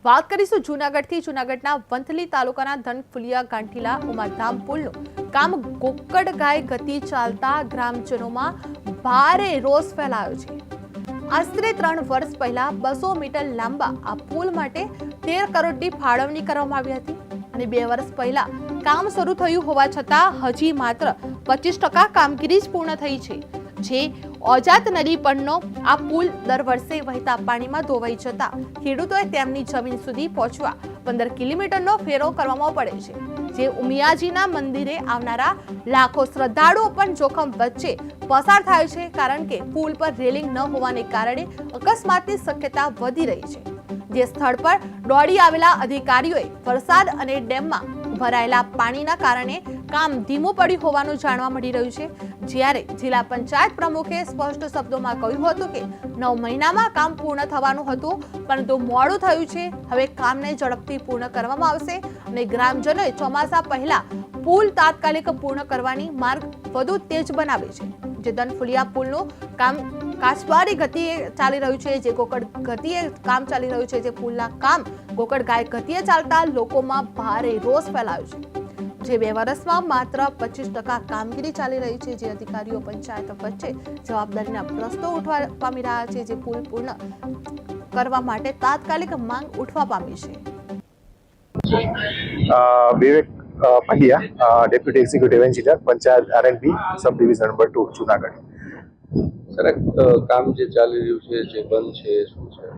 વાત કરીશું જૂનાગઢથી। જૂનાગઢના વંથલી તાલુકાના ધનફુલિયા ગાંઠીલા ઉમાધામ પુલનું કામ ગોકળગાય ગતિ ચાલતા ગ્રામજનોમાં ભારે રોષ ફેલાયો છે। આશરે 3 વર્ષ પહેલા 200 મીટર લાંબા આ પુલ માટે 13 કરોડની ફાળવણી કરવામાં આવી હતી અને 2 વર્ષ પહેલા કામ શરૂ થયું હોવા છતાં હજી માત્ર 25% કામગીરી જ પૂર્ણ થઈ છે। જે ઓજાત નદી પરનો આ પુલ દર વર્ષે વહેતા પાણીમાં ધોવાઈ જતા ખેડૂતોએ તેમની જમીન સુધી પહોંચવા 15 કિલોમીટરનો ફેરો કરવામાં પડે છે, જે ઉમિયાજીના મંદિરે આવનારા લાખો શ્રદ્ધાળુઓ પણ જોખમ વચ્ચે પસાર થાય છે, કારણ કે પુલ પર રેલિંગ ન હોવાને કારણે અકસ્માતની શક્યતા વધી રહી છે। જે સ્થળ પર દોડી આવેલા અધિકારીઓએ વરસાદ અને ડેમમાં ભરાયેલા પાણીના કારણે કામ ધીમું પડ્યું હોવાનું જાણવા મળી રહ્યું છે। જ્યારે જિલ્લા પંચાયત પ્રમુખે સ્પષ્ટ શબ્દોમાં કહ્યું હતું કે 9 મહિનામાં કામ પૂર્ણ થવાનું હતું, પરંતુ મોડું થયું છે। હવે કામને ઝડપથી પૂર્ણ કરવામાં આવશે અને ગ્રામજનોએ ચોમાસા પહેલા પુલ તાત્કાલિક પૂર્ણ કરવાની માર્ગ વધુ તેજ બનાવે છે। જે ધનફુલિયા પુલનું કામ કાચબારી ગતિએ ચાલી રહ્યું છે, જે ગોકળ ગતિએ કામ ચાલી રહ્યું છે। જે પુલના કામ ગોકળગાય ગતિએ ચાલતા લોકોમાં ભારે રોષ ફેલાયો છે। જે 2 વર્ષમાં માત્ર 25% કામગીરી ચાલી રહી છે। જે અધિકારીઓ પંચાયત વચ્ચે જવાબદારીના પ્રશ્નો ઉઠવા પામી રહ્યા છે। જે પુલ પૂર્ણ કરવા માટે તાત્કાલિક માંગ ઉઠવા પામી છે। Vivek Pandya, deputy executive engineer, panchayat R&B sub division number 2 Junagadh. Sir काम जे चाली रह्યું છે જે બંધ છે શું છે?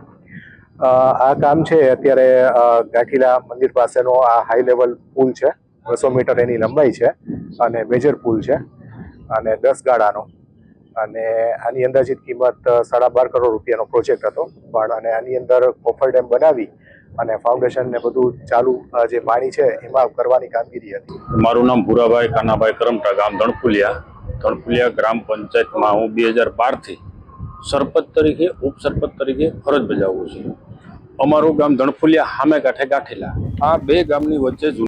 આ કામ છે અત્યારે ગાંઠીલા મંદિર પાસેનો આ હાઈ લેવલ પુલ છે। 200 મીટર એની લંબાઈ છે અને મેજર પુલ છે અને 10 ગાળાનો, અને આની અંદાજિત કિંમત 12.5 કરોડ રૂપિયાનો પ્રોજેક્ટ હતો। પણ અને આની અંદર કોફર ડેમ બનાવી અને ફાઉન્ડેશન ને બધું ચાલુ જે પાણી છે એમાં કરવાની કામગીરી હતી। મારું નામ ભૂરાભાઈ કાનાભાઈ કરમટા, ગામ ધણફુલિયા ગ્રામ પંચાયતમાં હું 2012 થી સરપંચ તરીકે ઉપસરપંચ તરીકે ફરજ બજાવું છું। અમારું ગામ ધણફુલિયા સામે કાંઠે ગાંઠીલા, આ બે ગામની વચ્ચે